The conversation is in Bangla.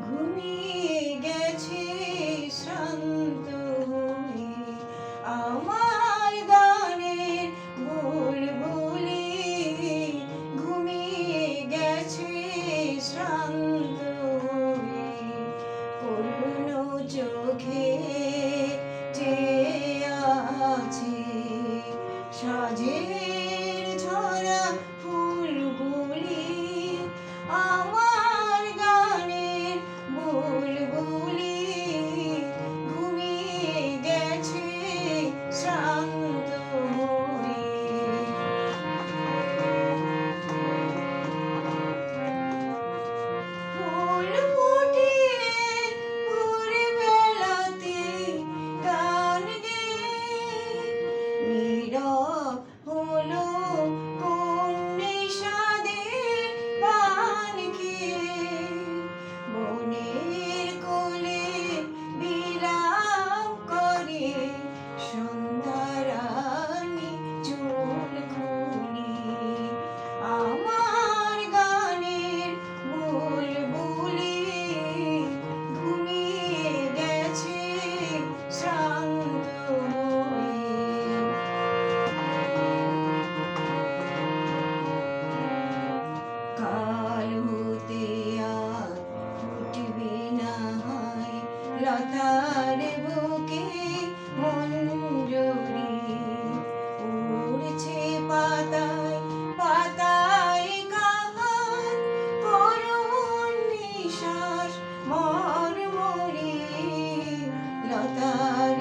ঘুমিয়ে গেছে শ্রান্ত হয়ে আমার গানের বুলবুলি, ঘুমিয়ে গেছে শ্রান্ত হয়ে করুণ চোখে চেয়ে আছে সাজের ঝরা ফুলগুলি, আমার গানের বুলবুলি, ঘুমিয়ে গেছে শ্রান্ত হয়ে। ফুল ফুটিয়ে ভোরবেলাতে গান গেয়ে নীরব হলো কোন নেশাদের পান খেয়ে, মনের কোলে বিলাপ করে সন্ধ্যারানী চুল খুলি, আমার গানের বুলবুলি, ঘুমিয়ে গেছে শ্রান্ত হয়ে। কাল হতে আর ফুটবে না হয় লতার বুকে মঞ্জরি, উড়ছে পাতায় পাতায় কাহার করুণ নিঃশ্বাস মর্মরি, লতার